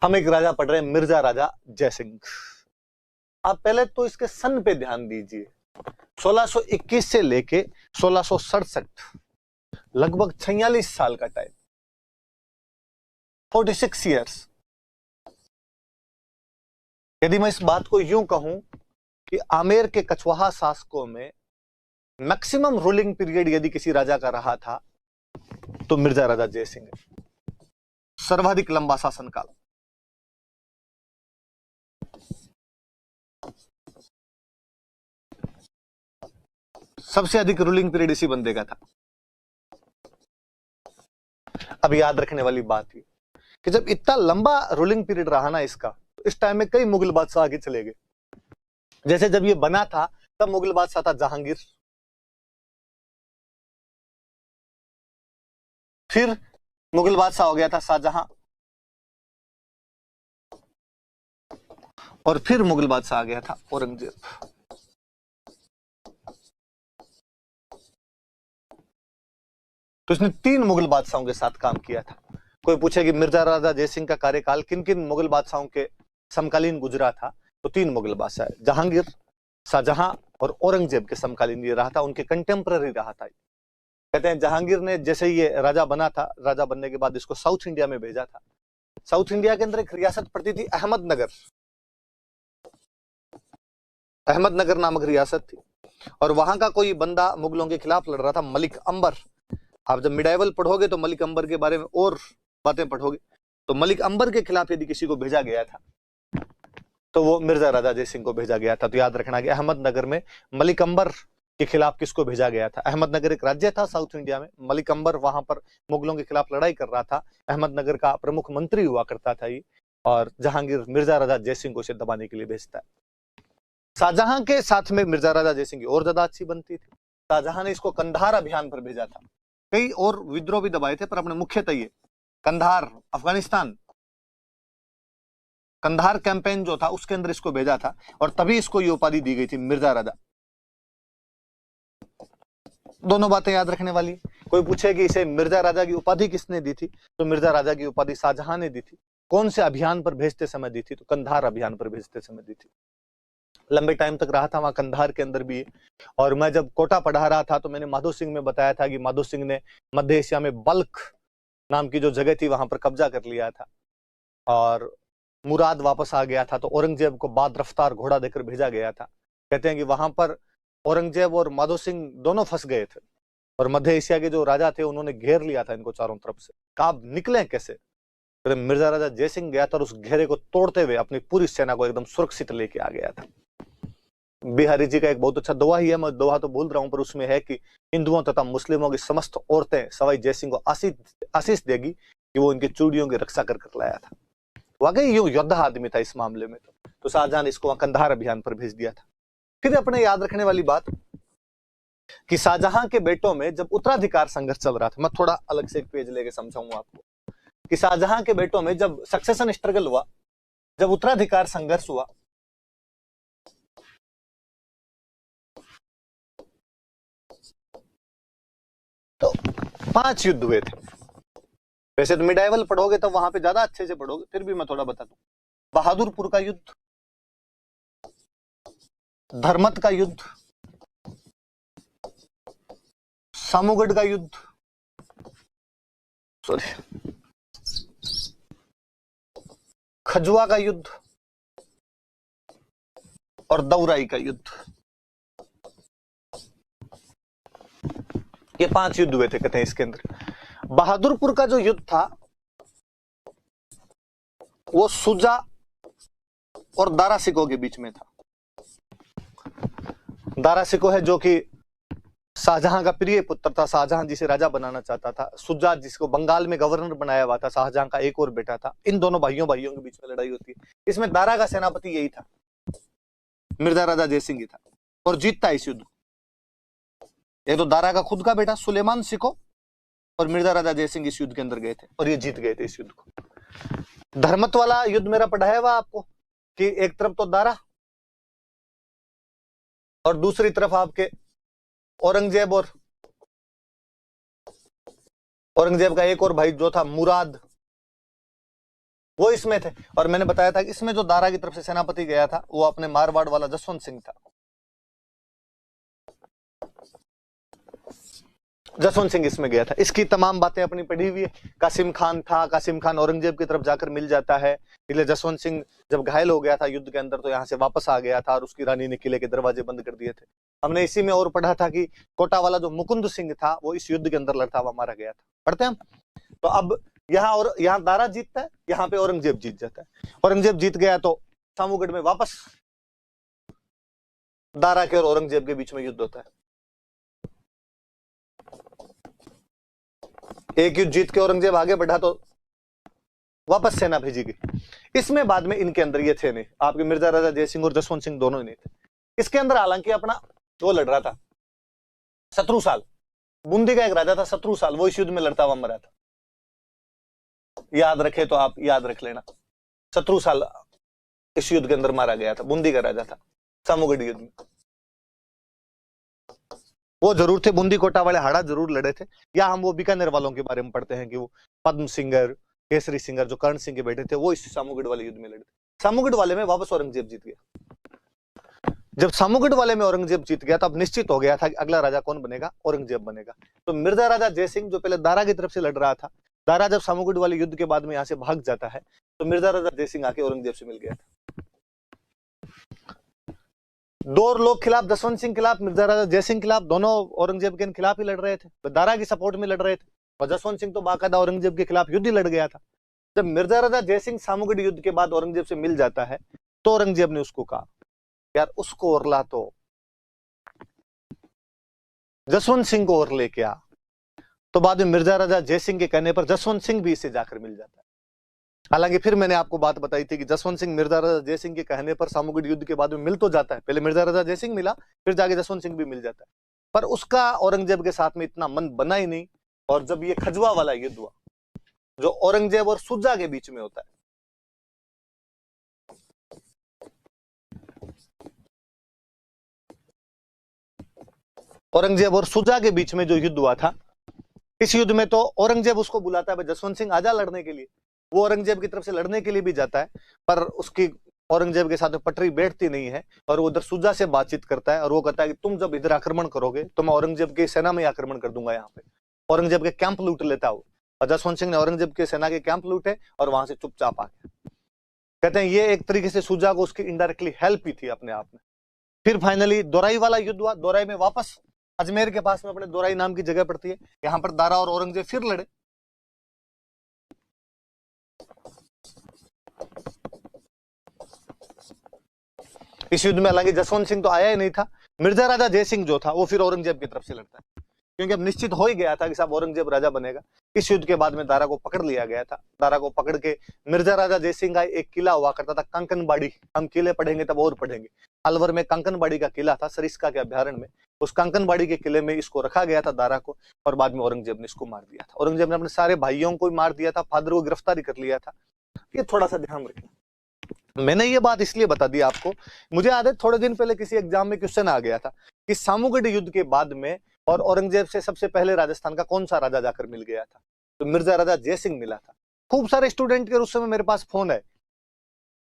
हम एक राजा पढ़ रहे हैं, मिर्जा राजा जयसिंह। आप पहले तो इसके सन पे ध्यान दीजिए। 1621 से लेके 1667, लगभग 46 साल का टाइम, 46 ईयर्स। यदि मैं इस बात को यूं कहूं कि आमेर के कछवाहा शासकों में मैक्सिमम रूलिंग पीरियड यदि किसी राजा का रहा था तो मिर्जा राजा जयसिंह है। सर्वाधिक लंबा शासनकाल। सबसे अधिक रूलिंग पीरियड इसी बंदे का था। अब याद रखने वाली बात ही कि जब इतना लंबा रूलिंग पीरियड रहा ना इसका, तो इस टाइम में कई मुगल बादशाह आगे चले गए। जैसे जब ये बना था तब मुगल बादशाह था जहांगीर, फिर मुगल बादशाह हो गया था शाहजहां, और फिर मुगल बादशाह आ गया था औरंगजेब। तो इसने 3 मुगल बादशाहों के साथ काम किया था। कोई पूछे कि मिर्जा राजा जयसिंह का कार्यकाल किन किन मुगल बादशाहों के समकालीन गुजरा था, तो 3 मुगल बादशाह, जहांगीर, शाहजहां और औरंगजेब के समकालीन ये रहा था, उनके कंटेम्पररी रहा था। कहते हैं जहांगीर ने जैसे ये राजा बना था, राजा बनने के बाद इसको साउथ इंडिया में भेजा था। साउथ इंडिया के अंदर एक रियासत पड़ती थी अहमदनगर, अहमदनगर नामक रियासत थी, और वहां का कोई बंदा मुगलों के खिलाफ लड़ रहा था, मलिक अंबर। आप जब मिडाइवल पढ़ोगे तो मलिक अंबर के बारे में और बातें पढ़ोगे, तो मलिक अंबर के खिलाफ यदि किसी को भेजा गया था तो वो मिर्जा राजा जयसिंह को भेजा गया था। तो याद रखना कि अहमदनगर में मलिक अंबर के खिलाफ किसको भेजा गया था। अहमदनगर एक राज्य था साउथ इंडिया में, मलिक अंबर वहां पर मुगलों के खिलाफ लड़ाई कर रहा था, अहमदनगर का प्रमुख मंत्री हुआ करता था ये, और जहांगीर मिर्जा राजा जयसिंह को इसे दबाने के लिए भेजता है। शाहजहां के साथ में मिर्जा राजा जयसिंह की और ज्यादा अच्छी बनती थी। शाहजहां ने इसको कंधार अभियान पर भेजा था। कई और विद्रोह भी दबाए थे, पर अपने मुख्यतः ये कंधार, अफगानिस्तान, कंधार कैंपेन जो था उसके अंदर इसको भेजा था, और तभी इसको ये उपाधि दी गई थी मिर्जा राजा। दोनों बातें याद रखने वाली। कोई पूछे कि इसे मिर्जा राजा की उपाधि किसने दी थी, तो मिर्जा राजा की उपाधि शाहजहां ने दी थी। कौन से अभियान पर भेजते समय दी थी, तो कंधार अभियान पर भेजते समय दी थी। लंबे टाइम तक रहा था वहां कंधार के अंदर भी। और मैं जब कोटा पढ़ा रहा था तो मैंने माधो सिंह में बताया था कि माधो सिंह ने मध्य एशिया में बल्ख नाम की जो जगह थी वहां पर कब्जा कर लिया था, और मुराद वापस आ गया था, तो औरंगजेब को बाद रफ्तार घोड़ा देकर भेजा गया था। कहते हैं कि वहां पर औरंगजेब और माधो सिंह दोनों फंस गए थे, और मध्य एशिया के जो राजा थे उन्होंने घेर लिया था इनको चारों तरफ से। आप निकले कैसे? तो मिर्जा राजा जयसिंह गया था और उस घेरे को तोड़ते हुए अपनी पूरी सेना को एकदम सुरक्षित लेके आ गया था। बिहारी जी का एक बहुत अच्छा दोहा ही है, मैं दोहा तो भूल रहा हूं, पर उसमें है कि हिंदुओं तथा मुस्लिमों की समस्त औरतें सवाई जयसिंह को आशीष देगी कि वो इनकी चूड़ियों की रक्षा कर लाया था। वाकई ये योद्धा आदमी था इस मामले में। तो शाहजहां ने इसको कंधार अभियान पर भेज दिया था। फिर अपने याद रखने वाली बात कि शाहजहां के बेटों में जब उत्तराधिकार संघर्ष चल रहा था, मैं थोड़ा अलग से एक पेज लेके समझाऊंगा आपको, कि शाहजहां के बेटों में जब सक्सेशन स्ट्रगल हुआ, जब उत्तराधिकार संघर्ष हुआ, तो 5 युद्ध हुए थे। वैसे तो मिडाइवल पढ़ोगे तो वहां पे ज्यादा अच्छे से पढ़ोगे, फिर भी मैं थोड़ा बता दूं। बहादुरपुर का युद्ध, धर्मत का युद्ध, सामूगढ़ का युद्ध, सॉरी, खजुआ का युद्ध और दौराई का युद्ध। ये 5 युद्ध हुए थे कहते हैं इसके अंदर। बहादुरपुर का जो युद्ध था वो सुजा और दारा सिकोह के बीच में था। दारा सिकोह है जो कि शाहजहां का प्रिय पुत्र था, शाहजहां जिसे राजा बनाना चाहता था। सुजा जिसको बंगाल में गवर्नर बनाया हुआ था, शाहजहां का एक और बेटा था। इन दोनों भाइयों के बीच में लड़ाई होती है। इसमें दारा का सेनापति यही था, मिर्जा राजा जयसिंह ही था, और जीतता इस युद्ध। एक तो दारा का खुद का बेटा सुलेमान सिको और मिर्जा राजा जयसिंह इस युद्ध के अंदर गए थे और ये जीत गए थे इस युद्ध को। धर्मत वाला युद्ध मेरा पढ़ाया हुआ आपको कि एक तरफ तो दारा और दूसरी तरफ आपके औरंगजेब, और औरंगजेब का एक और भाई जो था मुराद, वो इसमें थे। और मैंने बताया था कि इसमें जो दारा की तरफ से सेनापति गया था वो अपने मारवाड़ वाला जसवंत सिंह था। जसवंत सिंह इसमें गया था। इसकी तमाम बातें अपनी पढ़ी हुई है। कासिम खान था, कासिम खान औरंगजेब की तरफ जाकर मिल जाता है, इसलिए जसवंत सिंह जब घायल हो गया था युद्ध के अंदर तो यहाँ से वापस आ गया था और उसकी रानी ने किले के दरवाजे बंद कर दिए थे। हमने इसी में और पढ़ा था कि कोटा वाला जो मुकुंद सिंह था वो इस युद्ध के अंदर लड़ता हुआ मारा गया था। पढ़ते हैं हम। तो अब यहाँ दारा जीतता है, यहाँ पे औरंगजेब जीत जाता है। औरंगजेब जीत गया तो सामूगढ़ में वापस दारा के और औरंगजेब के बीच में युद्ध होता है। एक युद्ध जीत के औरंगजेब आगे बढ़ा तो वापस सेना भेजी गई। इसमें बाद में इनके अंदर ये थे नहीं, आपके मिर्जा राजा जयसिंह और जसवंत सिंह दोनों ही नहीं थे। इसके अंदर हालांकि अपना वो लड़ रहा था शत्रुसाल, बूंदी का एक राजा था शत्रुसाल, वो इस युद्ध में लड़ता हुआ मरा था। याद रखे तो आप याद रख लेना, शत्रुसाल इस युद्ध के अंदर मारा गया था, बूंदी का राजा था सामूगढ़ युद्ध में। वो जरूर थे, बूंदी कोटा वाले हाड़ा जरूर लड़े थे। या हम वो बीकानेर वालों के बारे में पढ़ते हैं कि वो पद्म सिंगर, केसरी सिंगर जो कर्ण सिंह के बेटे थे वो इस सामूगढ़ वाले युद्ध में लड़े थे। सामूगढ़ वाले में वापस औरंगजेब जीत गया। जब सामूगढ़ वाले में औरंगजेब जीत गया तो अब निश्चित हो गया था कि अगला राजा कौन बनेगा, औरंगजेब बनेगा। तो मिर्जा राजा जयसिंह जो पहले दारा की तरफ से लड़ रहा था, दारा जब सामूगढ़ वाले युद्ध के बाद में यहाँ से भाग जाता है तो मिर्जा राजा जयसिंह आके औरंगजेब से मिल गया था। दो लोग खिलाफ, जसवंत सिंह खिलाफ, मिर्जा राजा जयसिंह खिलाफ, दोनों औरंगजेब के खिलाफ ही लड़ रहे थे, तो दारा की सपोर्ट में लड़ रहे थे। और जसवंत सिंह तो बाकायदा औरंगजेब के खिलाफ युद्ध ही लड़ गया था। जब मिर्जा राजा जयसिंह सामूगढ़ युद्ध के बाद औरंगजेब से मिल जाता है तो औरंगजेब ने उसको कहा यार उसको और ला, तो जसवंत सिंह को और लेके आ। तो बाद में मिर्जा राजा जयसिंह के कहने पर जसवंत सिंह भी इससे जाकर मिल जाता है। हालांकि फिर मैंने आपको बात बताई थी कि जसवंत सिंह मिर्जा राजा जयसिंह के कहने पर सामूगढ़ युद्ध के बाद में मिल तो जाता है, पहले मिर्जा राजा जयसिंह मिला फिर जाके जसवंत सिंह भी मिल जाता है, पर उसका औरंगजेब के साथ में इतना मन बना ही नहीं। और जब ये खजवा वाला युद्ध हुआ जो औरंगजेब और सुजा के बीच में होता है, औरंगजेब और सुजा के बीच में जो युद्ध हुआ था, इस युद्ध में तो औरंगजेब उसको बुलाता है जसवंत सिंह आजा लड़ने के लिए। वो औरंगजेब की तरफ से लड़ने के लिए भी जाता है पर उसकी औरंगजेब के साथ पटरी बैठती नहीं है और वो उधर सुजा से बातचीत करता है और वो कहता है कि तुम जब इधर आक्रमण करोगे तो मैं औरंगजेब की सेना में आक्रमण कर दूंगा। यहाँ पे औरंगजेब के कैंप लूट लेता हूं। और जसवंत सिंह ने औरंगजेब की सेना के कैंप लूटे और वहां से चुपचाप आ गया। कहते हैं ये एक तरीके से सुजा को उसकी इनडायरेक्टली हेल्प ही थी अपने आप में। फिर फाइनली दोराई वाला युद्ध हुआ। दोराई में वापस अजमेर के पास में अपने दोराई नाम की जगह पड़ती है, यहाँ पर दारा और औरंगजेब फिर लड़े। इस युद्ध में हालांकि जसवंत सिंह तो आया ही नहीं था, मिर्जा राजा जयसिंह जो था वो फिर औरंगजेब की तरफ से लड़ता है, क्योंकि अब निश्चित हो ही गया था कि साहब औरंगजेब राजा बनेगा। इस युद्ध के बाद में दारा को पकड़ लिया गया था। दारा को पकड़ के मिर्जा राजा जयसिंह का एक किला हुआ करता था कंकनबाड़ी, हम किले पढ़ेंगे तब और पढ़ेंगे। अलवर में कंकनबाड़ी का किला था सरिस्का के अभ्यारण्य में, उस कंकनबाड़ी के किले में इसको रखा गया था दारा को, और बाद में औरंगजेब ने इसको मार दिया था। औरंगजेब ने अपने सारे भाइयों को मार दिया था, फादर को गिरफ्तारी कर लिया था। ये थोड़ा सा ध्यान रखना। मैंने ये बात इसलिए बता दी आपको, मुझे याद है थोड़े दिन पहले किसी एग्जाम में क्वेश्चन आ गया था कि सामूगढ़ युद्ध के बाद में और औरंगजेब से सबसे पहले राजस्थान का कौन सा राजा जाकर मिल गया था, तो मिर्जा राजा जयसिंह मिला था। खूब सारे स्टूडेंट के उस समय मेरे पास फोन है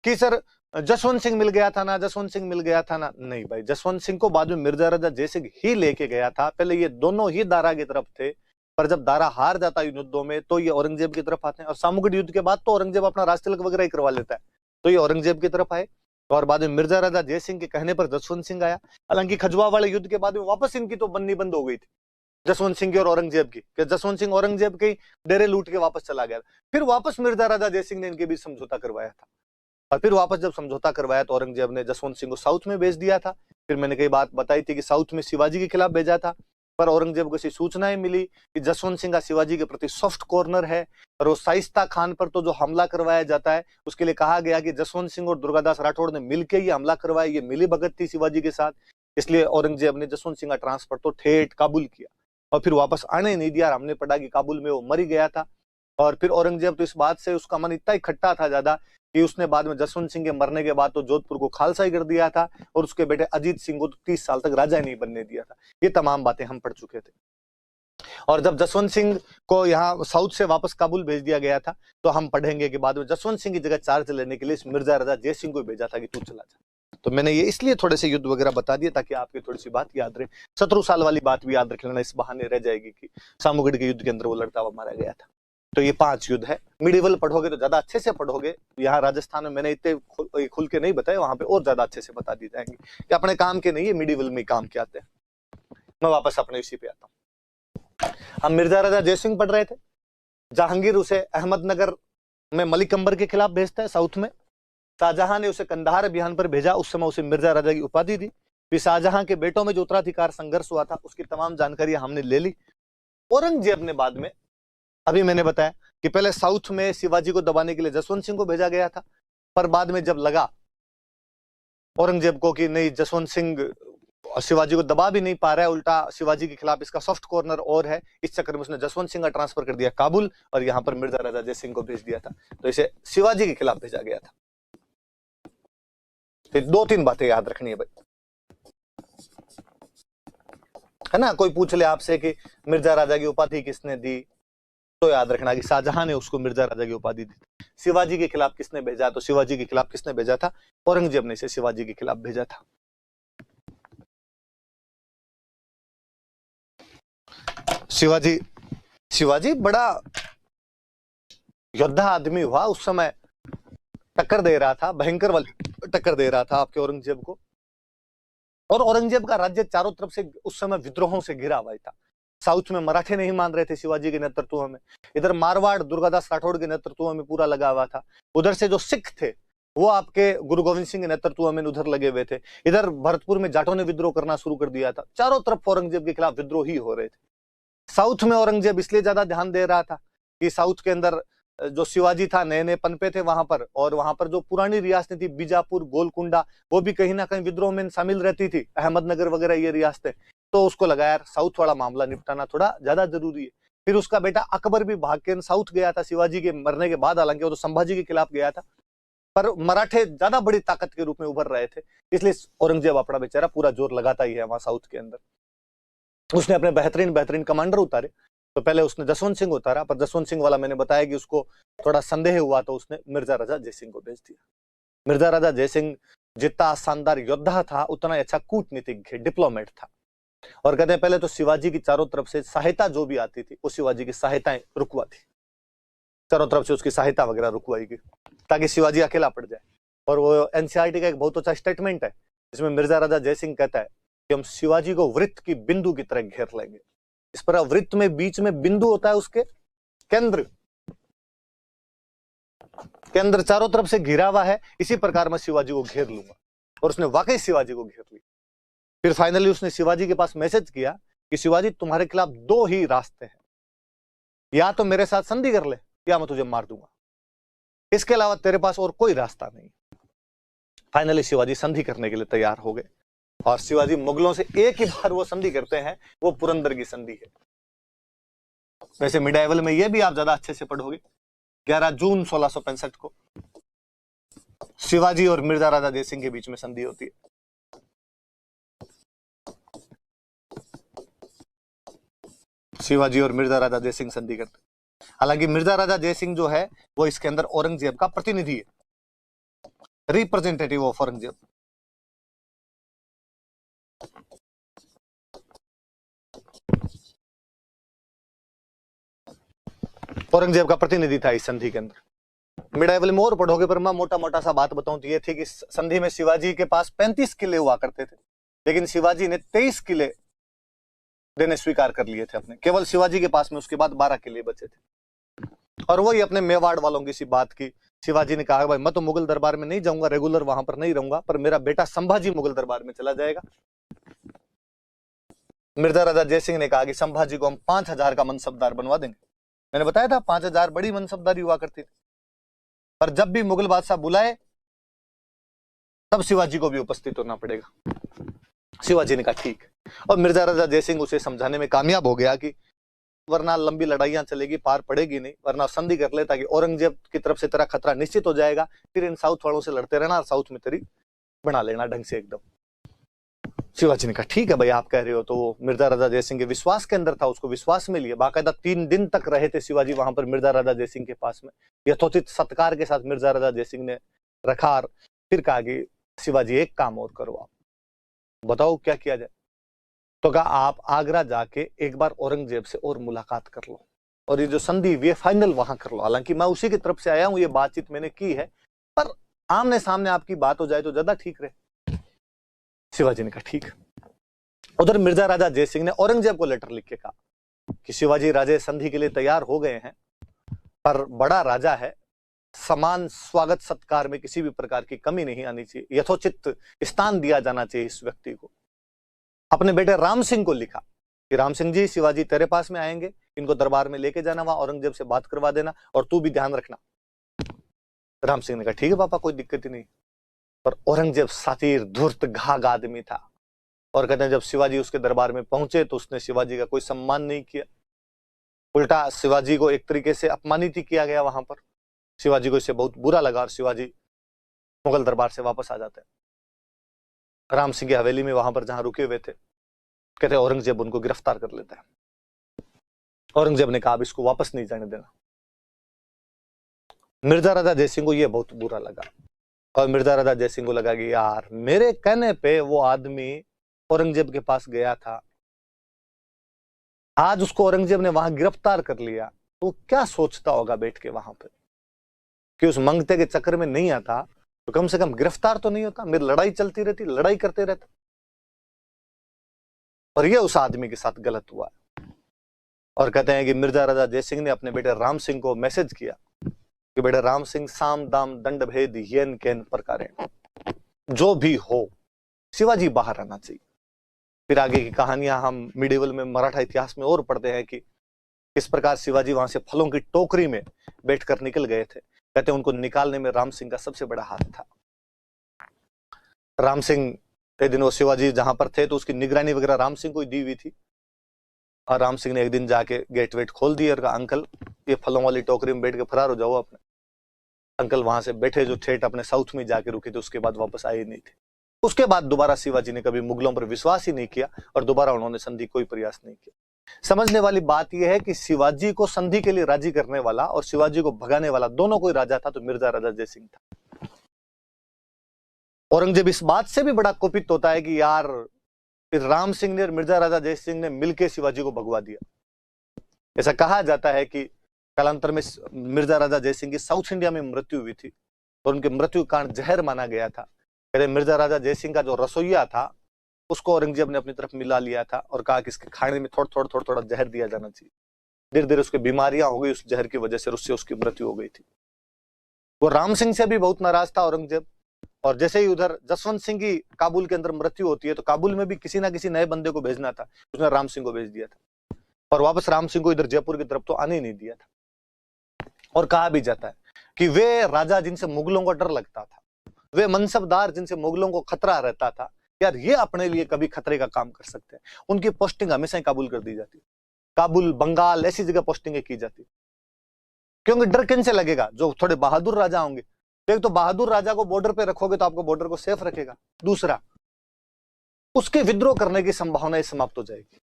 कि सर जसवंत सिंह मिल गया था ना, जसवंत सिंह मिल गया था ना। नहीं भाई, जसवंत सिंह को बाद में मिर्जा राजा जयसिंह ही लेके गया था। पहले ये दोनों ही दारा की तरफ थे, पर जब दारा हार जाता है युद्धों में तो ये औरंगजेब की तरफ आते हैं, और सामूगढ़ युद्ध के बाद तो औरंगजेब अपना राजतिलक वगैरह ही करवा लेता है, तो ये औरंगजेब की तरफ आए। और बाद में मिर्जा राजा जयसिंह के कहने पर जसवंत सिंह आया। हालांकि खजवा वाले युद्ध के बाद में वापस इनकी तो बननी बंद हो गई थी जसवंत सिंह की और औरंगजेब की, कि जसवंत सिंह औरंगजेब के डेरे लूट के वापस चला गया। फिर वापस मिर्जा राजा जयसिंह ने इनके बीच समझौता करवाया था, और फिर वापस जब समझौता करवाया तो औरंगजेब ने जसवंत सिंह को साउथ में भेज दिया था। फिर मैंने कई बात बताई थी कि साउथ में शिवाजी के खिलाफ भेजा था, पर औरंगजेब को ऐसी सूचनाएं मिली कि जसवंत सिंह का शिवाजी के प्रति सॉफ्ट कॉर्नर है, और वो शाइस्ता खान पर तो जो हमला करवाया जाता है उसके लिए कहा गया कि जसवंत सिंह और दुर्गादास राठौड़ ने मिलकर ये हमला करवाया, ये मिली भगत थी शिवाजी के साथ। इसलिए औरंगजेब ने जसवंत सिंह का ट्रांसफर तो ठेठ काबुल किया, और फिर वापस आने नहीं दिया। हमने पढ़ा कि काबुल में वो मर ही गया था। और फिर औरंगजेब तो इस बात से उसका मन इतना ही खट्टा था ज्यादा कि उसने बाद में जसवंत सिंह के मरने के बाद तो जोधपुर को खालसा ही कर दिया था, और उसके बेटे अजीत सिंह को तो 30 साल तक राजा ही नहीं बनने दिया था। ये तमाम बातें हम पढ़ चुके थे। और जब जसवंत सिंह को यहाँ साउथ से वापस काबुल भेज दिया गया था, तो हम पढ़ेंगे कि बाद में जसवंत सिंह की जगह चार्ज लेने के लिए मिर्जा रजा जय सिंह को भेजा था कि तू चला जा। तो मैंने ये इसलिए थोड़े से युद्ध वगैरह बता दिया ताकि आपकी थोड़ी सी बात याद रहे। 17 साल वाली बात भी याद रख लेना, इस बहाने रह जाएगी कि सामूगढ़ के युद्ध के अंदर वो लड़ता हुआ मारा गया था। तो ये 5 युद्ध है। मिडिवल पढ़ोगे तो ज्यादा अच्छे से पढ़ोगे। यहाँ राजस्थान में मैंने इतने खुल के नहीं बताए, वहां पे और ज्यादा अच्छे से बता दी जाएंगे कि अपने काम के नहीं है, मिडिवल में काम के आते हैं। मैं वापस अपने इसी पे आता हूँ। हम मिर्जा राजा जयसिंह पढ़ रहे थे। जहांगीर उसे अहमदनगर में मलिक अंबर के खिलाफ भेजता है साउथ में। शाहजहां ने उसे कंधार अभियान पर भेजा, उस समय उसे मिर्जा राजा की उपाधि दी। फिर शाहजहां के बेटों में जो उत्तराधिकार संघर्ष हुआ था उसकी तमाम जानकारी हमने ले ली। औरंगजेब ने बाद में, अभी मैंने बताया कि पहले साउथ में शिवाजी को दबाने के लिए जसवंत सिंह को भेजा गया था, पर बाद में जब लगा औरंगजेब को कि नहीं, जसवंत सिंह शिवाजी को दबा भी नहीं पा रहा है, उल्टा शिवाजी के खिलाफ इसका सॉफ्ट कॉर्नर और है, इस चक्कर में उसने जसवंत सिंह का ट्रांसफर कर दिया काबुल और यहां पर मिर्जा राजा जय सिंह को भेज दिया था। तो इसे शिवाजी के खिलाफ भेजा गया था। तो 2-3 बातें याद रखनी है भाई, है ना। कोई पूछ ले आपसे कि मिर्जा राजा की उपाधि किसने दी, तो याद रखना कि शाहजहां ने उसको मिर्जा राजा की उपाधि दी। शिवाजी के खिलाफ किसने भेजा, तो शिवाजी के खिलाफ किसने भेजा था, औरंगजेब ने इसे शिवाजी के खिलाफ भेजा था। शिवाजी बड़ा योद्धा आदमी हुआ, उस समय टक्कर दे रहा था, भयंकर वाली टक्कर दे रहा था आपके औरंगजेब को। और औरंगजेब का राज्य चारों तरफ से उस समय विद्रोहों से घिरा हुआ था। साउथ में मराठे नहीं मान रहे थे शिवाजी के नेतृत्व में, इधर मारवाड़ दुर्गादास राठौड़ के नेतृत्व में पूरा लगा हुआ था, उधर से जो सिख थे वो आपके गुरु गोविंद सिंह के नेतृत्व में उधर लगे हुए थे, इधर भरतपुर में जाटों ने विद्रोह करना शुरू कर दिया था। चारों तरफ औरंगजेब के खिलाफ विद्रोह ही हो रहे थे। साउथ में औरंगजेब इसलिए ज्यादा ध्यान दे रहा था कि साउथ के अंदर जो शिवाजी था नए नए पनपे थे वहां पर, और वहां पर जो पुरानी रियासतें थी बीजापुर गोलकुंडा, वो भी कहीं ना कहीं विद्रोह में शामिल रहती थी, अहमदनगर वगैरह ये रियासतें। तो उसको लगा यार साउथ वाला मामला निपटाना थोड़ा ज्यादा जरूरी है। फिर उसका बेटा अकबर भी भाग के साउथ गया था शिवाजी के मरने के बाद, हालांकि वो तो संभाजी के खिलाफ गया था, पर मराठे ज्यादा बड़ी ताकत के रूप में उभर रहे थे, इसलिए औरंगजेब अपना बेचारा पूरा जोर लगाता ही है वहां साउथ के अंदर। उसने अपने बेहतरीन कमांडर उतारे। तो पहले उसने जसवंत सिंह उतारा, पर जसवंत सिंह वाला मैंने बताया कि उसको थोड़ा संदेह हुआ, तो उसने मिर्जा राजा जय सिंह को भेज दिया। मिर्जा राजा जय सिंह जितना शानदार योद्धा था उतना अच्छा कूटनीतिज्ञ डिप्लोमेट था। और कहते हैं पहले तो शिवाजी की चारों तरफ से सहायता जो भी आती थी वो शिवाजी की सहायताएं रुकवा थी, चारों तरफ से उसकी सहायता वगैरह रुकवाई गई ताकि शिवाजी अकेला पड़ जाए। और वो एनसीईआरटी का एक बहुत अच्छा स्टेटमेंट है जिसमें मिर्जा राजा जय सिंह कहता है कि हम शिवाजी को वृत्त की बिंदु की तरह घेर लेंगे। इस पर वृत्त में बीच में बिंदु होता है, उसके केंद्र चारों तरफ से घिरा हुआ है, इसी प्रकार मैं शिवाजी को घेर लूंगा। और उसने वाकई शिवाजी को घेर लिया। फिर फाइनली उसने शिवाजी के पास मैसेज किया कि शिवाजी तुम्हारे खिलाफ 2 ही रास्ते हैं, या तो मेरे साथ संधि कर ले या मैं तुझे मार दूंगा, इसके अलावा तेरे पास और कोई रास्ता नहीं। फाइनली शिवाजी संधि करने के लिए तैयार हो गए और शिवाजी मुगलों से एक ही बार वो संधि करते हैं, वो पुरंदर की संधि है। वैसे मिडाइवल में ये भी आप ज्यादा अच्छे से पढ़ोगे। 11 जून 1665 को शिवाजी और मिर्जा राजा जय सिंह के बीच में संधि होती है। शिवाजी और मिर्जा राजा जय सिंह संधि करते। हालांकि मिर्जा राजा जय सिंह जो है वो इसके अंदर औरंगजेब का प्रतिनिधि है, रिप्रेजेंटेटिव ऑफ औरंगजेब। औरंगजेब का प्रतिनिधि था इस संधि के अंदर। मिडाइवल में और पढ़ोगे, पर मैं मोटा मोटा सा बात बताऊं तो ये थी कि संधि में शिवाजी के पास 35 किले हुआ करते थे, लेकिन शिवाजी ने 23 किले देने स्वीकार कर लिए थे अपने, केवल शिवाजी के पास में उसके बाद 12 किले बचे थे। और वही अपने मेवाड़ वालों की सी बात की, शिवाजी ने कहा भाई मैं तो मुगल दरबार में नहीं जाऊंगा, रेगुलर वहां पर नहीं रहूंगा, पर मेरा बेटा संभाजी मुगल दरबार में चला जाएगा। मिर्जा राजा जय सिंह ने कहा कि संभाजी को हम 5000 का मनसबदार बनवा देंगे। मैंने बताया था 5000 बड़ी मनसबदारी हुआ करती थी, पर जब भी मुगल बादशाह बुलाए तब शिवाजी को भी उपस्थित होना पड़ेगा। शिवाजी ने कहा ठीक। और मिर्जा राजा जय सिंह उसे समझाने में कामयाब हो गया कि वरना लंबी लड़ाइयां चलेगी, पार पड़ेगी नहीं, वरना संधि कर ले ताकि औरंगजेब की तरफ से तेरा खतरा निश्चित हो जाएगा, फिर इन साउथ वालों से लड़ते रहना, साउथ में तेरी बना लेना ढंग से एकदम। शिवाजी ने कहा ठीक है भाई, आप कह रहे हो। तो वो मिर्जा राजा जयसिंह के विश्वास के अंदर था, उसको विश्वास में लिया। बाकायदा 3 दिन तक रहे थे शिवाजी वहां पर मिर्जा राजा जयसिंह के पास में। यथोचित सत्कार के साथ मिर्जा राजा जयसिंह ने रखा और फिर कहा कि शिवाजी एक काम और करो, आप बताओ क्या किया जाए। तो कहा आप आगरा जाके एक बार औरंगजेब से और मुलाकात कर लो और ये जो संधि ये फाइनल वहां कर लो। हालांकि मैं उसी की तरफ से आया हूं, ये बातचीत मैंने की है, पर आमने सामने आपकी बात हो जाए तो ज्यादा ठीक रहे। शिवाजी ने कहा ठीक। उधर मिर्जा राजा जयसिंह ने औरंगजेब को लेटर लिख के कहा कि शिवाजी राजे संधि के लिए तैयार हो गए हैं, पर बड़ा राजा है, समान स्वागत सत्कार में किसी भी प्रकार की कमी नहीं आनी चाहिए, यथोचित स्थान दिया जाना चाहिए इस व्यक्ति को। अपने बेटे राम सिंह को लिखा कि राम सिंह जी, शिवाजी तेरे पास में आएंगे, इनको दरबार में लेके जाना, वहां औरंगजेब से बात करवा देना और तू भी ध्यान रखना। राम सिंह ने कहा ठीक है पापा, कोई दिक्कत ही नहीं। पर औरंगजेब सातिर धूर्त घाघ आदमी था और कहते हैं जब शिवाजी उसके दरबार में पहुंचे तो उसने शिवाजी का कोई सम्मान नहीं किया, उल्टा शिवाजी को एक तरीके से अपमानित ही किया गया वहां पर। शिवाजी को इससे बहुत बुरा लगा और शिवाजी मुगल दरबार से वापस आ जाते हैं। राम सिंह की हवेली में वहां पर जहां रुके हुए थे, कहते औरंगजेब उनको गिरफ्तार कर लेता है। औरंगजेब ने कहा अब इसको वापस नहीं जाने देना। मिर्जा राजा जयसिंह को यह बहुत बुरा लगा और मिर्जा राजा जयसिंह को लगा कि यार मेरे कहने पे वो आदमी औरंगजेब के पास गया था, आज उसको औरंगजेब ने वहां गिरफ्तार कर लिया, तो क्या सोचता होगा बैठ के वहां पे कि उस मंगते के चक्कर में नहीं आता तो कम से कम गिरफ्तार तो नहीं होता, मेरी लड़ाई चलती रहती, लड़ाई करते रहते। और यह उस आदमी के साथ गलत हुआ। और कहते हैं कि मिर्जा राजा जयसिंह ने अपने बेटे राम सिंह को मैसेज किया कि बेटे राम सिंह, साम दाम दंड भेद येन केन प्रकारे, जो भी हो शिवाजी बाहर आना चाहिए। फिर आगे की कहानियां हम मिडिवल में मराठा इतिहास में और पढ़ते हैं कि किस प्रकार शिवाजी वहां से फलों की टोकरी में बैठकर निकल गए थे। कहते हैं उनको निकालने में राम सिंह का सबसे बड़ा हाथ था। राम सिंह एक दिन वो शिवाजी जहां पर थे तो उसकी निगरानी वगैरह राम सिंह को ही दी हुई थी और राम सिंह ने एक दिन जाके गेट वेट खोल दिया और कहा अंकल ये फलों वाली टोकरी में बैठ के फरार हो जाओ अपने। अंकल वहां से बैठे जो ठेठ अपने साउथ में जाके रुके थे, उसके बाद वापस आए नहीं थे। उसके बाद दोबारा शिवाजी ने कभी मुगलों पर विश्वास ही नहीं किया और दोबारा उन्होंने संधि कोई प्रयास नहीं किया। समझने वाली बात यह है कि शिवाजी को संधि के लिए राजी करने वाला और शिवाजी को भगाने वाला दोनों कोई राजा था तो मिर्जा राजा जयसिंह था। औरंगजेब इस बात से भी बड़ा कुपित होता है कि यार फिर राम सिंह ने और मिर्जा राजा जयसिंह ने मिलकर शिवाजी को भगवा दिया। ऐसा कहा जाता है कि कालांतर में मिर्जा राजा जयसिंह की साउथ इंडिया में मृत्यु हुई थी और उनके मृत्यु का कारण जहर माना गया था। कहते मिर्जा राजा जयसिंह का जो रसोइया था उसको औरंगजेब ने अपनी तरफ मिला लिया था और कहा कि इसके खाने में थोड़ा जहर दिया जाना चाहिए। धीरे धीरे उसकी बीमारियां हो गई उस जहर की वजह से, उससे उसकी मृत्यु हो गई थी। वो राम सिंह से भी बहुत नाराज था औरंगजेब। और जैसे ही उधर जसवंत सिंह की काबुल के अंदर मृत्यु होती है तो काबुल में भी किसी ना किसी नए बंदे को भेजना था, उसने राम सिंह को भेज दिया था और वापस राम सिंह को इधर जयपुर की तरफ तो आने ही नहीं दिया था। और कहा भी जाता है कि वे राजा जिनसे मुगलों को डर लगता था, वे मनसबदार जिनसे मुगलों को खतरा रहता था, यार ये अपने लिए कभी खतरे का काम कर सकते हैं, उनकी पोस्टिंग हमेशा ही काबुल कर दी जाती। काबुल, बंगाल ऐसी जगह पोस्टिंग की जाती क्योंकि डर किन से लगेगा? जो थोड़े बहादुर राजा होंगे। एक तो बहादुर राजा को बॉर्डर पे रखोगे तो आपको बॉर्डर को सेफ रखेगा, दूसरा उसके विद्रोह करने की संभावना समाप्त हो जाएगी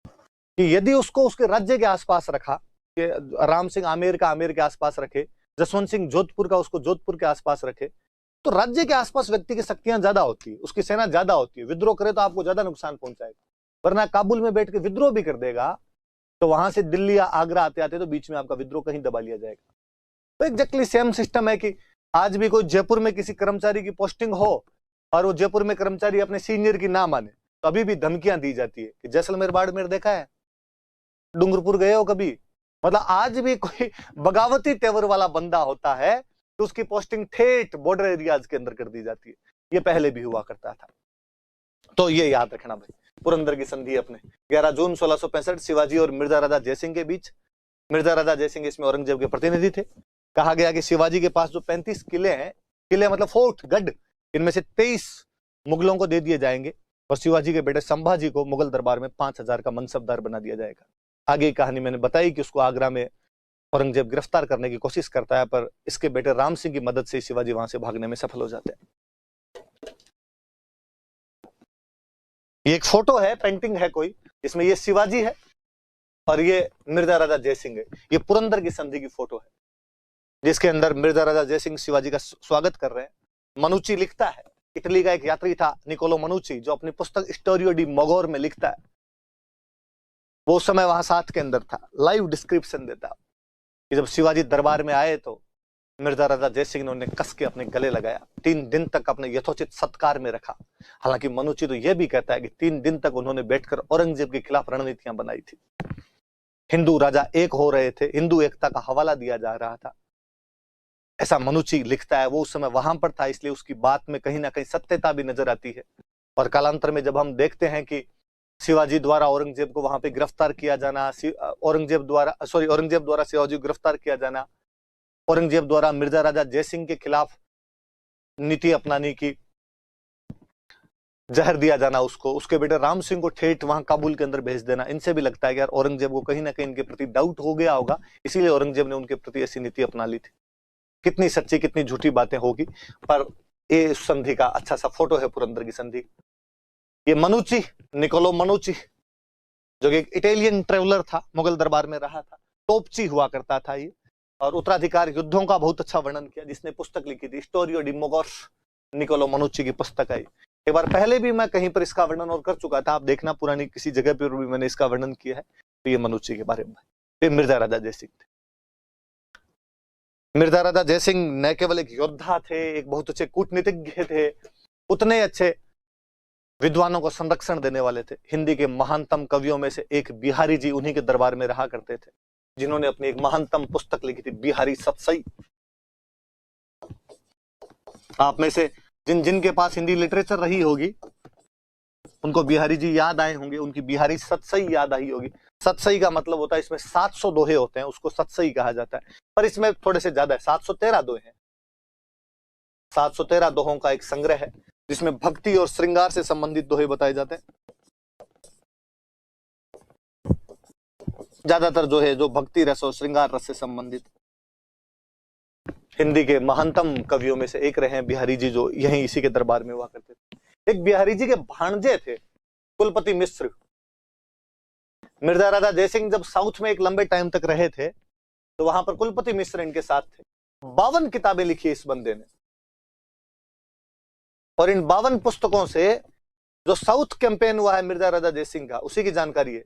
कि यदि उसको उसके राज्य के आसपास रखा, कि राम सिंह आमेर का आमेर के आसपास रखे, जसवंत सिंह जोधपुर का उसको जोधपुर के आसपास रखे, तो राज्य के आसपास व्यक्ति की शक्तियां ज्यादा होती है, उसकी सेना ज्यादा होती है, विद्रोह करे तो आपको ज्यादा नुकसान पहुंचाएगा। वरना काबुल में बैठ के विद्रोह भी कर देगा तो वहां से दिल्ली या आगरा आते आते तो बीच में आपका विद्रोह कहीं दबा लिया जाएगा। तो एग्जैक्टली सेम सिस्टम है कि आज भी कोई जयपुर में किसी कर्मचारी की पोस्टिंग हो और वो जयपुर में कर्मचारी अपने सीनियर की ना माने तो अभी भी धमकियां दी जाती है कि जैसलमेर बाड़मेर देखा है, डूंगरपुर गए हो कभी? मतलब आज भी कोई बगावती तेवर वाला बंदा होता है तो उसकी पोस्टिंग ठेठ बॉर्डर एरियाज के अंदर कर दी जाती है। ये पहले भी हुआ करता था। तो ये याद रखना भाई, पुरंदर की संधि अपने 11 जून 1665 शिवाजी और मिर्जा राजा जयसिंह के बीच। मिर्जा राजा जयसिंह इसमें औरंगजेब के प्रतिनिधि थे। कहा गया कि शिवाजी के पास जो 35 किले हैं, किले मतलब फोर्ट गढ़, इनमें से 23 मुगलों को दे दिए जाएंगे और शिवाजी के बेटे संभाजी को मुगल दरबार में 5000 का मनसबदार बना दिया जाएगा। आगे की कहानी मैंने बताई कि उसको आगरा में औरंगजेब गिरफ्तार करने की कोशिश करता है, पर इसके बेटे राम सिंह की मदद से शिवाजी वहां से भागने में सफल हो जाते हैं। ये एक फोटो है, पेंटिंग है कोई, इसमें ये शिवाजी है और ये मिर्जा राजा जयसिंह है। ये पुरंदर की संधि की फोटो है, जिसके अंदर मिर्जा राजा जयसिंह शिवाजी का स्वागत कर रहे हैं। मनुची लिखता है, इटली का एक यात्री था निकोलो मनुची, जो अपनी पुस्तक स्टोरियो डी मोगोर में लिखता है, वो उस समय वहां साथ के अंदर था, लाइव डिस्क्रिप्शन देता कि जब शिवाजी दरबार में आए तो मिर्जा राजा जयसिंह ने उन्हें कस के अपने गले लगाया, 3 दिन तक अपने यथोचित सत्कार में रखा। हालांकि मनुची तो यह भी कहता है कि 3 दिन तक उन्होंने बैठकर औरंगजेब के खिलाफ रणनीतियां बनाई थी। हिंदू राजा एक हो रहे थे, हिंदू एकता का हवाला दिया जा रहा था, ऐसा मनुची लिखता है। वो उस समय वहां पर था, इसलिए उसकी बात में कहीं ना कहीं सत्यता भी नजर आती है। और कालांतर में जब हम देखते हैं कि शिवाजी द्वारा औरंगजेब को वहां पे गिरफ्तार किया जाना, औरंगजेब द्वारा शिवाजी को गिरफ्तार किया जाना, औरंगजेब द्वारा मिर्जा राजा जयसिंह के खिलाफ नीति अपनाने की, जहर दिया जाना उसको, उसके बेटे राम सिंह को ठेठ वहां काबुल के अंदर भेज देना, इनसे भी लगता है कि यार औरंगजेब को कहीं ना कहीं इनके प्रति डाउट हो गया होगा, इसीलिए औरंगजेब ने उनके प्रति ऐसी नीति अपना ली थी। कितनी सच्ची कितनी झूठी बातें होगी, पर ये संधि का अच्छा सा फोटो है, पुरंदर की संधि। ये मनुची, निकोलो मनुची, जो कि एक इटालियन ट्रेवलर था, मुगल दरबार में रहा था, टोपची हुआ करता था ये, और उत्तराधिकार युद्धों का बहुत अच्छा वर्णन किया, जिसने पुस्तक लिखी थी स्टोरियो डी मोगोर, निकोलो मनुची की पुस्तक है। एक बार पहले भी मैं कहीं पर इसका वर्णन और कर चुका था, आप देखना पुरानी किसी जगह पर भी मैंने इसका वर्णन किया है। तो ये मनुची के बारे में, ये मिर्जा राजा जयसिंह थे। मिर्जा राजा जयसिंह न केवल एक योद्धा थे, एक बहुत अच्छे कूटनीतिज्ञ थे, उतने अच्छे विद्वानों को संरक्षण देने वाले थे। हिंदी के महानतम कवियों में से एक बिहारी जी उन्हीं के दरबार में रहा करते थे, जिन्होंने अपनी एक महानतम पुस्तक लिखी थी, बिहारी सतसई। आप में से जिन जिन के पास हिंदी लिटरेचर रही होगी उनको बिहारी जी याद आए होंगे, उनकी बिहारी सतसई याद आई होगी। सतसई का मतलब होता है, इसमें 700 दोहे होते हैं, उसको सतसई कहा जाता है, पर इसमें थोड़े से ज्यादा है, 713 दोहे हैं। 713 दोहों का एक संग्रह है, जिसमें भक्ति और श्रृंगार से संबंधित दोहे बताए जाते हैं। ज्यादातर जो है जो भक्ति रस और श्रृंगार रस से संबंधित। हिंदी के महानतम कवियों में से एक रहे हैं बिहारी जी, जो यहीं इसी के दरबार में हुआ करते थे। एक बिहारी जी के भांजे थे कुलपति मिश्र। मिर्जा राजा जयसिंह जब साउथ में एक लंबे टाइम तक रहे थे, तो वहां पर कुलपति मिश्र इनके साथ थे। 52 किताबें लिखी इस बंदे ने, और इन 52 पुस्तकों से जो साउथ कैंपेन हुआ है मिर्जा राजा जयसिंह का, उसी की जानकारी है,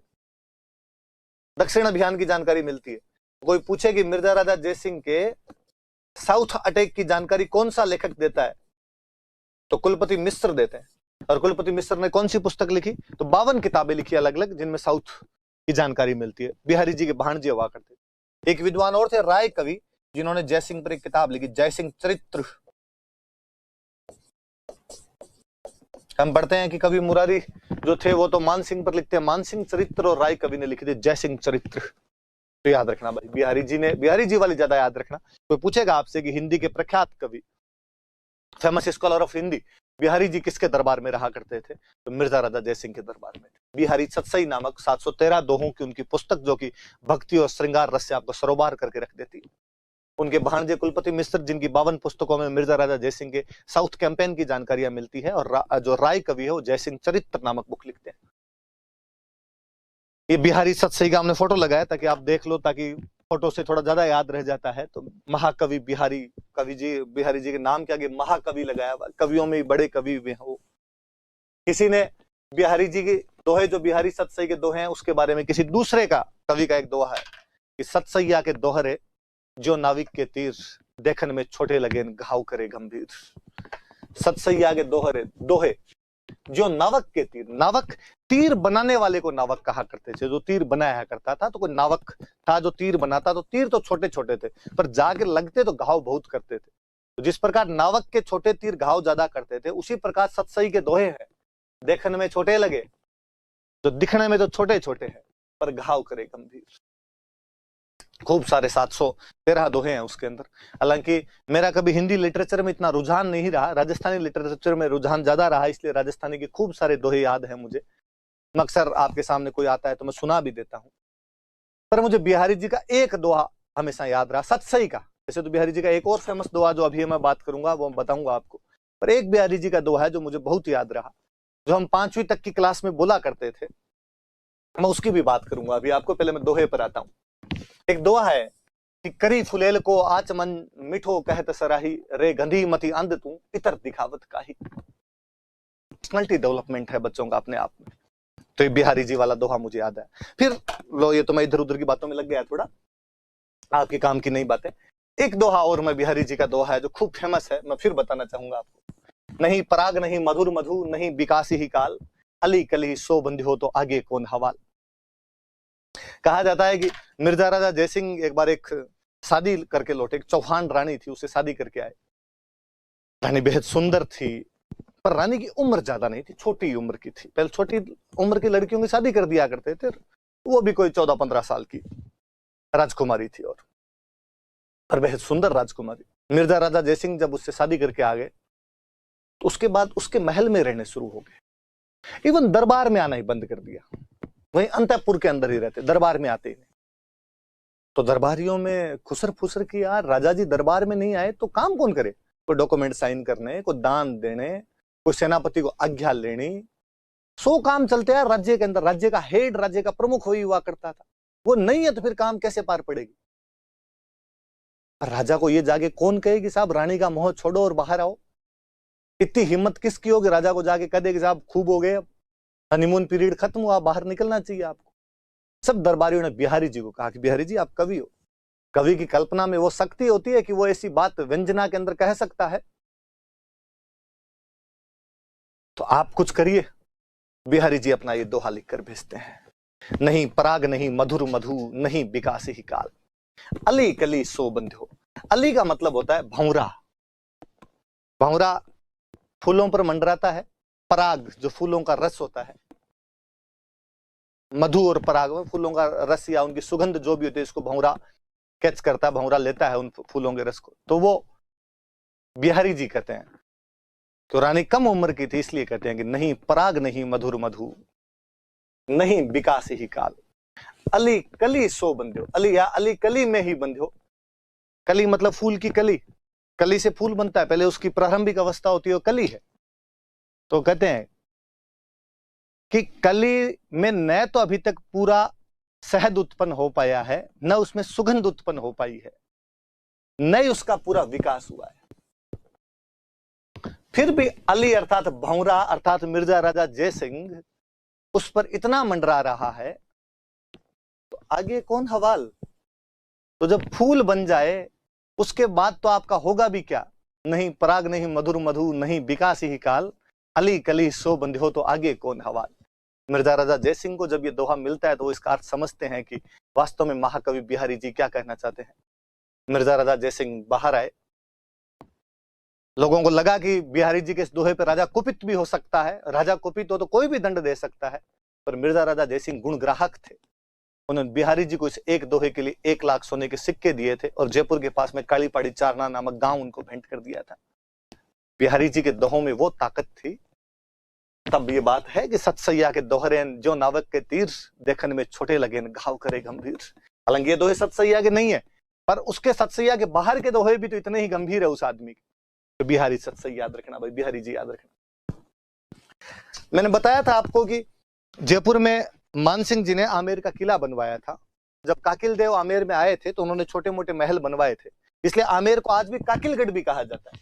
दक्षिण अभियान की जानकारी मिलती है। कोई पूछे कि मिर्जा राजा जयसिंह के साउथ अटैक की जानकारी कौन सा लेखक देता है, तो कुलपति मिश्र देते हैं। और कुलपति मिश्र ने कौन सी पुस्तक लिखी, तो 52 किताबें लिखी अलग अलग, जिनमें साउथ की जानकारी मिलती है। बिहारी जी के भांजे हुआ करते थे। एक विद्वान और थे राय कवि, जिन्होंने जयसिंह पर एक किताब लिखी, जयसिंह चरित्र। हम पढ़ते हैं कि कवि मुरारी जो थे वो तो मानसिंह पर लिखते हैं मानसिंह चरित्र, और राय कवि ने लिखी थी जयसिंह चरित्र। तो याद रखना भाई, बिहारी जी वाली ज्यादा याद रखना। कोई पूछेगा आपसे कि हिंदी के प्रख्यात कवि, famous scholar of Hindi, Bihari ji किसके दरबार में रहा करते थे, तो मिर्जा राजा जयसिंह के दरबार में थे। बिहारी सतसई नामक 713 दोहों की उनकी पुस्तक, जो कि भक्ति और श्रृंगार रस से आपको सरोबार करके रख देती है। उनके भांजे कुलपति मिश्र, जिनकी 52 पुस्तकों में मिर्जा राजा जयसिंह के साउथ कैंपेन की जानकारियां मिलती है, और जो राय कवि है वो जयसिंह चरित्र नामक बुक लिखते हैं। ये बिहारी सतसई का हमने फोटो लगाया ताकि आप देख लो, ताकि फोटो से थोड़ा ज्यादा याद रह जाता है। तो महाकवि बिहारी जी के नाम के आगे महाकवि लगाया, कवियों में बड़े कवि वे हो। किसी ने बिहारी जी के दोहे, जो बिहारी सतसई के दोहे हैं, उसके बारे में किसी दूसरे का कवि का एक दोहा है कि सतसैया के दोहरे जो नाविक के तीर, देखन में छोटे लगे घाव करे गंभीर। सतसैया के दोहे जो नावक के तीर, नावक तीर बनाने वाले को नावक कहा करते थे, जो तीर बनाया करता था। तो कोई नावक था जो तीर बनाता, तो तीर तो छोटे छोटे थे, पर जाके लगते तो घाव बहुत करते थे। तो जिस प्रकार नावक के छोटे तीर घाव ज्यादा करते थे, उसी प्रकार सतसई के दोहे हैं, देखने में छोटे लगे, जो दिखने में तो छोटे छोटे हैं, पर घाव करे गंभीर। खूब सारे 713 दोहे हैं उसके अंदर। हालांकि मेरा कभी हिंदी लिटरेचर में इतना रुझान नहीं रहा, राजस्थानी लिटरेचर में रुझान ज्यादा रहा, इसलिए राजस्थानी के खूब सारे दोहे याद हैं मुझे। अक्सर आपके सामने कोई आता है तो मैं सुना भी देता हूं, पर मुझे बिहारी जी का एक दोहा हमेशा याद रहा, सतसई का। वैसे तो बिहारी जी का एक और फेमस दोहा जो अभी मैं बात करूंगा वो बताऊंगा आपको, पर एक बिहारी जी का दोहा है जो मुझे बहुत याद रहा। जो हम 5वीं तक की क्लास में बोला करते थे, मैं उसकी भी बात करूंगा अभी आपको। पहले मैं दोहे पर आता हूं। एक दोहा है कि करी फुलेल को आच मन मिठो कहत सराही, रे गंधी मती अंध तू इतर दिखावत काही। पर्सनैलिटी डेवलपमेंट है बच्चों का अपने आप में। तो ये बिहारी जी वाला दोहा मुझे याद है। फिर लो, ये तो मैं इधर उधर की बातों में लग गया थोड़ा, आपके काम की नई बातें। एक दोहा और मैं बिहारी जी का दोहा है जो खूब फेमस है, मैं फिर बताना चाहूंगा आपको। नहीं पराग नहीं मधुर मधु, नहीं विकासी ही काल, अली कली सो बंधी हो तो आगे कौन हवाल। कहा जाता है कि मिर्जा राजा जयसिंह एक बार एक शादी करके लौटे। एक चौहान रानी थी, उससे शादी करके आए। रानी बेहद सुंदर थी, पर रानी की उम्र ज्यादा नहीं थी, छोटी उम्र की थी। पहले छोटी उम्र की लड़कियों की शादी कर दिया करते थे, वो भी कोई 14-15 साल की राजकुमारी थी, और बेहद सुंदर राजकुमारी। मिर्जा राजा जयसिंह जब उससे शादी करके आ गए तो उसके बाद उसके महल में रहने शुरू हो गए। इवन दरबार में आना ही बंद कर दिया, वहीं अंतःपुर के अंदर ही रहते, दरबार में आते ही नहीं। तो दरबारियों में खुसर फुसर की, यार राजा जी दरबार में नहीं आए तो काम कौन करे। कोई डॉक्यूमेंट साइन करने, कोई दान देने, कोई सेनापति को आज्ञा लेनी, 100 काम चलते हैं राज्य के अंदर। राज्य का हेड, राज्य का प्रमुख वही हुआ करता था। वो नहीं है तो फिर काम कैसे पार पड़ेगी। राजा को ये जाके कौन कहे कि साहब रानी का मोह छोड़ो और बाहर आओ। इतनी हिम्मत किसकी हो कि राजा को जाके कह दे कि साहब खूब हो गए, अब हनीमून पीरियड खत्म हुआ, बाहर निकलना चाहिए आपको। सब दरबारियों ने बिहारी जी को कहा कि बिहारी जी आप कवि हो, कवि की कल्पना में वो शक्ति होती है कि वो ऐसी बात व्यंजना के अंदर कह सकता है, तो आप कुछ करिए। बिहारी जी अपना ये दोहा लिखकर भेजते हैं। नहीं पराग नहीं मधुर मधु, नहीं विकास ही काल, अली कली सो बंध्यो। अली का मतलब होता है भंवरा। भंवरा फूलों पर मंडराता है। पराग जो फूलों का रस होता है, मधु और पराग में फूलों का रस या उनकी सुगंध जो भी होती है, इसको भंवरा कैच करता है, भंवरा लेता है उन फूलों के रस को। तो वो बिहारी जी कहते हैं। तो रानी कम उम्र की थी, इसलिए कहते हैं कि नहीं पराग नहीं मधुर मधु, नहीं विकास ही काल, अली कली सो बंध्यो। अली या अली कली में ही बंध्यो। कली मतलब फूल की कली, कली से फूल बनता है, पहले उसकी प्रारंभिक अवस्था होती है वो कली है। तो कहते हैं कि कली में न तो अभी तक पूरा शहद उत्पन्न हो पाया है, न उसमें सुगंध उत्पन्न हो पाई है, न ही उसका पूरा विकास हुआ है। फिर भी अली अर्थात भंवरा अर्थात मिर्जा राजा जयसिंह उस पर इतना मंडरा रहा है, तो आगे कौन हवाल। तो जब फूल बन जाए उसके बाद तो आपका होगा भी क्या। नहीं पराग नहीं मधुर मधु, नहीं विकास ही काल, अली कली सो बंध्यो तो आगे कौन हवाल। मिर्जा राजा जयसिंह को जब ये दोहा मिलता है तो वो इसका अर्थ समझते हैं कि वास्तव में महाकवि बिहारी जी क्या कहना चाहते हैं। मिर्जा राजा जयसिंह बाहर आए, लोगों को लगा कि बिहारी जी के इस दोहे पर राजा कुपित भी हो सकता है। राजा कुपित हो तो कोई भी दंड दे सकता है, पर मिर्जा राजा जयसिंह गुणग्राहक थे। उन्होंने बिहारी जी को इस एक दोहे के लिए 1 लाख सोने के सिक्के दिए थे, और जयपुर के पास में कालीपाड़ी चारना नामक गांव उनको भेंट कर दिया था। बिहारी जी के दोहों में वो ताकत थी। तब ये बात है कि सतसैया के दोहरे जो नावक के तीर, देखने में छोटे लगे घाव करे गंभीर। हालांकि ये दोहे सतसैया के नहीं है, पर उसके सतसैया के बाहर के दोहे भी तो इतने ही गंभीर है उस आदमी के। तो बिहारी सतसैया याद रखना भाई, बिहारी जी याद रखना। मैंने बताया था आपको कि जयपुर में मानसिंह जी ने आमेर का किला बनवाया था। जब काकिल देव आमेर में आए थे तो उन्होंने छोटे मोटे महल बनवाए थे, इसलिए आमेर को आज भी काकिलगढ़ भी कहा जाता है।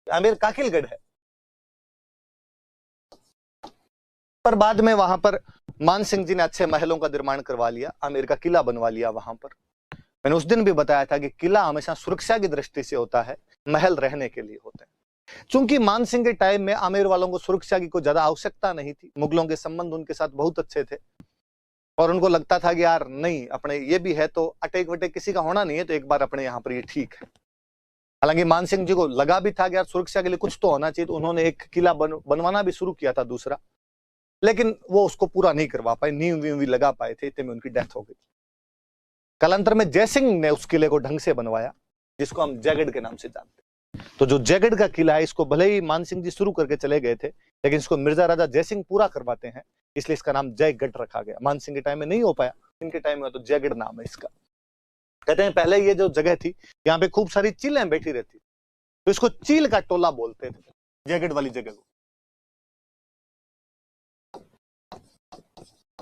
आमेर काकिलगढ़ है। पर बाद में वहां पर मानसिंह जी ने अच्छे महलों का निर्माण करवा लिया, आमेर का किला बनवा लिया वहां पर। मैंने उस दिन भी बताया था कि किला हमेशा सुरक्षा की दृष्टि से होता है, महल रहने के लिए होते हैं। चूंकि मानसिंह के टाइम में आमेर वालों को सुरक्षा की कोई ज्यादा आवश्यकता नहीं थी, मुगलों के संबंध उनके साथ बहुत अच्छे थे, और उनको लगता था कि यार नहीं अपने ये भी है तो अटैक वटेक किसी का होना नहीं है, तो एक बार अपने यहाँ पर ये ठीक है। हालांकि मानसिंह जी को लगा भी था कि यार सुरक्षा के लिए कुछ तो होना चाहिए, तो उन्होंने एक किला बनवाना भी शुरू किया था दूसरा, लेकिन वो उसको पूरा नहीं करवा पाए, नींव वीव भी लगा पाए थे, इतने में उनकी डेथ हो गई। कालांतर में जयसिंह ने उस किले को ढंग से बनवाया, जिसको हम जयगढ़ के नाम से जानते हैं। तो जो जयगढ़ का किला है, इसको भले ही मानसिंह जी शुरू करके चले गए थे, लेकिन इसको मिर्जा राजा जयसिंह पूरा करवाते हैं, इसलिए इसका नाम जयगढ़ रखा गया। मानसिंह के टाइम में नहीं हो पाया, इनके टाइम में तो जयगढ़ नाम है इसका। कहते हैं पहले ये जो जगह थी, यहाँ पे खूब सारी चीलें बैठी रहती, तो इसको चील का टोला बोलते थे, जयगढ़ वाली जगह को।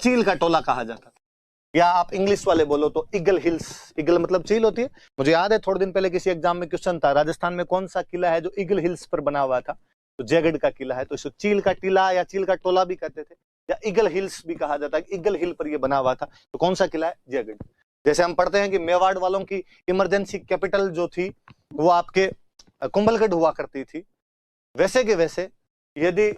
चील का टोला कहा जाता था। या आप इंग्लिश वाले बोलो तो ईगल हिल्स, ईगल मतलब चील होती है। मुझे याद है थोड़े दिन पहले किसी एग्जाम में क्वेश्चन था, राजस्थान में कौन सा किला है जो ईगल हिल्स पर बना हुआ था, तो जयगढ़ का किला है। तो इसको चील का टीला या चील का टोला भी कहते थे, या ईगल हिल्स भी कहा जाता है। ईगल हिल पर यह बना हुआ था, तो कौन सा किला है? जयगढ़। जैसे हम पढ़ते हैं कि मेवाड़ वालों की इमरजेंसी कैपिटल जो थी वो आपके कुंभलगढ़ हुआ करती थी, वैसे के वैसे यदि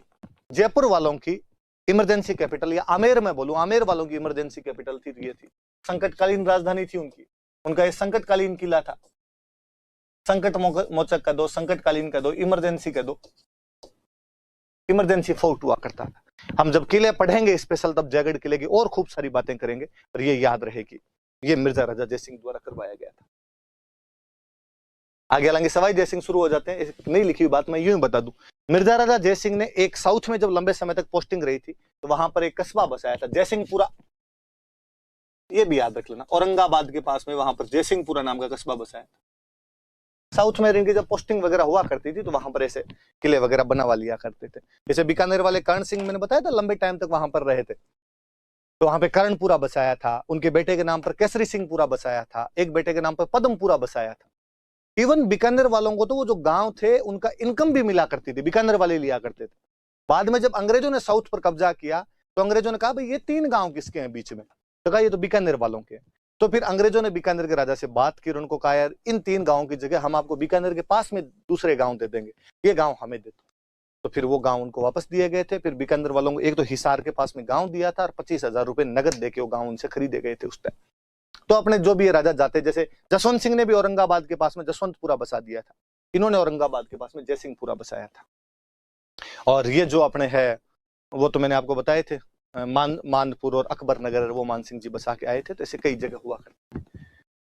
जयपुर वालों की इमरजेंसी कैपिटल, या आमेर में बोलूं, आमेर वालों की इमरजेंसी कैपिटल थी, ये थी संकटकालीन राजधानी थी उनकी, उनका एक संकटकालीन किला था। संकट मोचक का दो, संकटकालीन का दो, इमरजेंसी का दो, इमरजेंसी फोर्ट हुआ करता था। हम जब किले पढ़ेंगे स्पेशल तब जयगढ़ किले की और खूब सारी बातें करेंगे, और ये याद रहेगी ये मिर्जा राजा जयसिंह द्वारा करवाया गया था। आगे हालांकि सवाई जयसिंह शुरू हो जाते हैं, नहीं लिखी हुई बात मैं यूं ही बता दूं। मिर्जा राजा जयसिंह ने एक साउथ में जब लंबे समय तक पोस्टिंग रही थी तो वहां पर एक कस्बा बसाया था जयसिंहपुरा, ये भी याद रख लेना, औरंगाबाद के पास में वहां पर जयसिंहपुरा नाम का कस्बा बसाया था। साउथ में इनकी जब पोस्टिंग वगैरह हुआ करती थी तो वहां पर ऐसे किले वगैरह बनवा लिया करते थे। जैसे बीकानेर वाले कर्ण सिंह, मैंने बताया था लंबे टाइम तक वहां पर रहे थे, तो वहां पे कर्णपुरा बसाया था, उनके बेटे के नाम पर केसरी सिंहपुरा बसाया था, एक बेटे के नाम पर पद्मपुरा बसाया था। इवन बीकानेर वालों को तो वो जो गांव थे उनका इनकम भी मिला करती थी, बीकानेर वाले लिया करते थे। बाद में जब अंग्रेजों ने साउथ पर कब्जा किया तो अंग्रेजों ने कहा भाई ये 3 गांव किसके हैं बीच में, तो कहा ये तो बीकानेर वालों के हैं। तो फिर अंग्रेजों ने बीकानेर के राजा से बात की और उनको कहा यार इन 3 गांवों की जगह हम आपको बीकानेर के पास में दूसरे गांव दे देंगे, ये गांव हमें दे दो। तो फिर वो गांव उनको वापस दिए गए थे। फिर बीकानेर वालों को एक तो हिसार के पास में गांव दिया था और 25,000 रुपए नगद देके वो गांव उनसे खरीदे गए थे उस टाइम। तो अपने जो भी राजा जाते, जैसे जसवंत सिंह ने भी औरंगाबाद के पास में जसवंतपुरा बसा दिया था, इन्होंने औरंगाबाद के पास में जयसिंहपुरा बसाया था। और ये जो अपने है वो तो मैंने आपको बताए थे, मानपुर और अकबर नगर वो मान सिंह जी बसा के आए थे। तो ऐसे कई जगह हुआ करते।